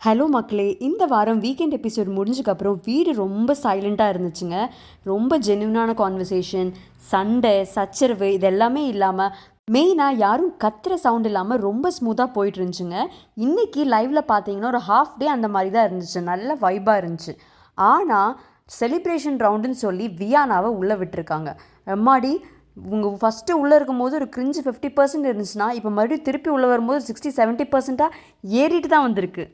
Hello மக்களே, இந்த வாரம் வீக்கெண்ட் எபிசோட் முடிஞ்சதுக்கப்புறம் வீடு ரொம்ப சைலண்ட்டாக இருந்துச்சுங்க. ரொம்ப ஜென்யூனான கான்வர்சேஷன், சண்டை, சச்சரவு இது எல்லாமே இல்லாமல் மெயினாக யாரும் கத்துற சவுண்ட் இல்லாமல் ரொம்ப ஸ்மூத்தாக போயிட்டு இருந்துச்சுங்க. இன்றைக்கி லைவில் பார்த்தீங்கன்னா ஒரு ஹாஃப் டே அந்த மாதிரி தான் இருந்துச்சு. நல்ல வைபாக இருந்துச்சு. ஆனால் செலிப்ரேஷன் ரவுண்டுன்னு சொல்லி வியானாவை உள்ளே விட்டுருக்காங்க. எம்மாடி, உங்கள் ஃபஸ்ட்டு உள்ளே இருக்கும்போது ஒரு கிரிஞ்சு 50% இருந்துச்சுன்னா இப்போ மறுபடியும் திருப்பி உள்ளே வரும்போது 60-70% ஏறிட்டு தான் வந்திருக்கு.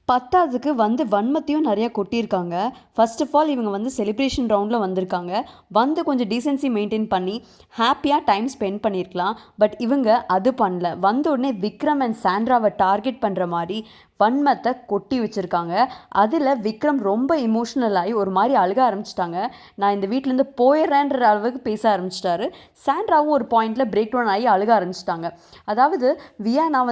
பத்தாவதுக்கு வன்மத்தையும் நிறையா கொட்டியிருக்காங்க. ஃபர்ஸ்ட் ஆஃப் ஆல் இவங்க செலிப்ரேஷன் ரவுண்டில் வந்திருக்காங்க. கொஞ்சம் டீசென்சி மெயின்டைன் பண்ணி ஹாப்பியாக டைம் ஸ்பெண்ட் பண்ணியிருக்கலாம். பட் இவங்க அது பண்ணல. உடனே விக்ரம் அண்ட் சாண்ட்ராவை டார்கெட் பண்ணுற மாதிரி வன்மத்தை கொட்டி வச்சுருக்காங்க. அதில் விக்ரம் ரொம்ப இமோஷ்னல் ஆகி ஒரு மாதிரி அழுக ஆரம்பிச்சிட்டாங்க. நான் இந்த வீட்டிலேருந்து போயிடுறேன்ற அளவுக்கு பேச ஆரம்பிச்சிட்டாரு. சாண்ட்ராவும் ஒரு பாயிண்டில் பிரேக் டவுன் ஆகி அழுக ஆரம்பிச்சிட்டாங்க. அதாவது வியானா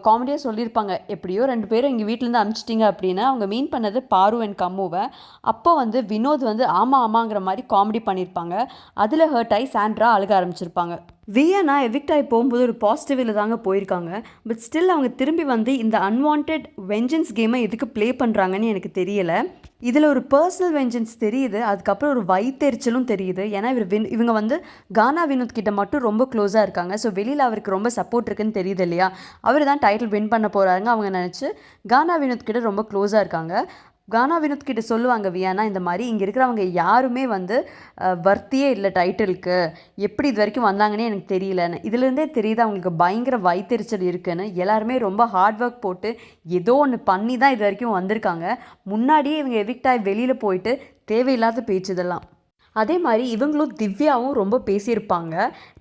காமெடியாக சொல்லியிருப்பாங்க, எப்படியோ 2 பேரும் எங்கள் வீட்டிலேருந்து அனுப்பிச்சிட்டிங்க அப்படின்னு. அவங்க மீன் பண்ணது பாரு அண்ட் கம்முவை. அப்போ வினோத் ஆமாங்கிற மாதிரி காமெடி பண்ணியிருப்பாங்க. அதில் ஹர்ட் ஆகி சாண்ட்ரா அழுக ஆரம்பிச்சிருப்பாங்க. வியானா எவிக்ட் ஆகி போகும்போது ஒரு பாசிட்டிவில் தாங்க போயிருக்காங்க. பட் ஸ்டில் அவங்க திரும்பி இந்த அன்வான்ட் வெஞ்சன்ஸ் கேமை எதுக்கு ப்ளே பண்ணுறாங்கன்னு எனக்கு தெரியலை. இதில் ஒரு பர்சனல் வெஞ்சன்ஸ் தெரியுது, அதுக்கப்புறம் ஒரு வயிற்றெரிச்சலும் தெரியுது. ஏன்னா இவங்க கானா வினோத் கிட்ட மட்டும் ரொம்ப க்ளோஸாக இருக்காங்க. ஸோ வெளியில் அவருக்கு ரொம்ப சப்போர்ட் இருக்குன்னு தெரியுது இல்லையா. அவர் தான் டைட்டில் வின் பண்ண போகிறாருங்க அவங்க நினச்சி கானா வினோத் கிட்ட ரொம்ப க்ளோஸாக இருக்காங்க. கானா வினோத் கிட்ட சொல்லுவாங்க வியானா, இந்த மாதிரி இங்கே இருக்கிறவங்க யாருமே வர்த்தியே இல்லை டைட்டிலுக்கு, எப்படி இது வரைக்கும் வந்தாங்கன்னே எனக்கு தெரியலன்னு. இதுலேருந்தே தெரியுது அவங்களுக்கு பயங்கர வயிற்றெரிச்சல் இருக்குன்னு. எல்லாருமே ரொம்ப ஹார்ட் ஒர்க் போட்டு ஏதோ ஒன்று பண்ணி தான் இது வரைக்கும் வந்திருக்காங்க. முன்னாடியே இவங்க எவிக்டாகி வெளியில் போயிட்டு தேவையில்லாத பேச்சு இதெல்லாம். அதே மாதிரி இவங்களும் திவ்யாவும் ரொம்ப பேசியிருப்பாங்க.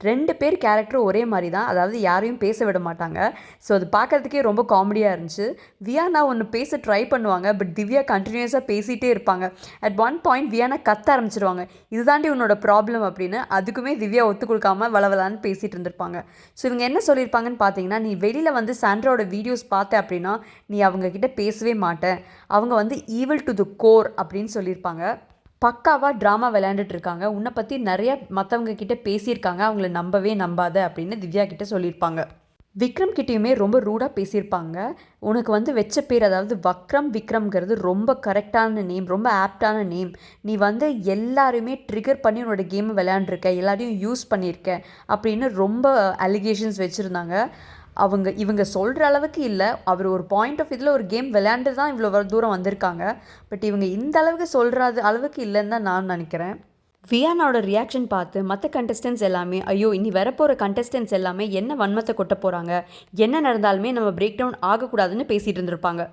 2 பேர் கேரக்டரும் ஒரே மாதிரி தான், அதாவது யாரையும் பேச விட மாட்டாங்க. ஸோ அது பார்க்குறதுக்கே ரொம்ப காமெடியாக இருந்துச்சு. வியானா ஒன்று பேச ட்ரை பண்ணுவாங்க, பட் திவ்யா கண்டினியூஸாக பேசிகிட்டே இருப்பாங்க. அட் ஒன் பாயிண்ட் வியானா கத்த ஆரம்பிச்சிருவாங்க, இதுதாண்டி உன்னோட ப்ராப்ளம் அப்படின்னு. அதுக்குமே திவ்யா ஒத்து கொடுக்காம வளவலான்னு பேசிகிட்டு இருந்திருப்பாங்க. ஸோ இவங்க என்ன சொல்லியிருப்பாங்கன்னு பார்த்தீங்கன்னா, நீ வெளியில் சாண்ட்ராவோட வீடியோஸ் பார்த்த அப்படின்னா நீ அவங்கக்கிட்ட பேசவே மாட்டேன், அவங்க ஈவில் டு த கோர் அப்படின்னு சொல்லியிருப்பாங்க. பக்காவாக ட்ராமா விளையாண்டுட்ருக்காங்க, உன்னை பற்றி நிறைய மற்றவங்க கிட்டே பேசியிருக்காங்க, அவங்கள நம்பவே நம்பாத அப்படின்னு திவ்யா கிட்டே சொல்லியிருப்பாங்க. விக்ரம் கிட்டேயுமே ரொம்ப ரூடாக பேசியிருப்பாங்க. உனக்கு வச்ச பேர், அதாவது விக்ரம்ங்கிறது ரொம்ப கரெக்டான நேம், ரொம்ப ஆப்டான நேம். நீ எல்லாருமே ட்ரிகர் பண்ணி உன்னோட கேமை விளையாண்டுருக்க, எல்லாரையும் யூஸ் பண்ணியிருக்க அப்படின்னு ரொம்ப அலிகேஷன்ஸ் வச்சுருந்தாங்க. இவங்க சொல்கிற அளவுக்கு இல்லை, அவர் ஒரு பாயிண்ட் ஆஃப் இதில் ஒரு கேம் விளையாண்டு தான் இவ்வளோ தூரம் வந்திருக்காங்க. பட் இவங்க இந்த அளவுக்கு சொல்கிற அளவுக்கு இல்லைன்னு தான் நான் நினைக்கிறேன். வியானாவோட ரியாக்ஷன் பார்த்து மற்ற கண்டஸ்டன்ஸ் எல்லாமே, ஐயோ இனி வரப்போகிற கண்டஸ்டன்ஸ் எல்லாமே என்ன வன்மத்தை கொட்ட போகிறாங்க, என்ன நடந்தாலுமே நம்ம பிரேக் டவுன் ஆகக்கூடாதுன்னு பேசிகிட்டு இருந்திருப்பாங்க.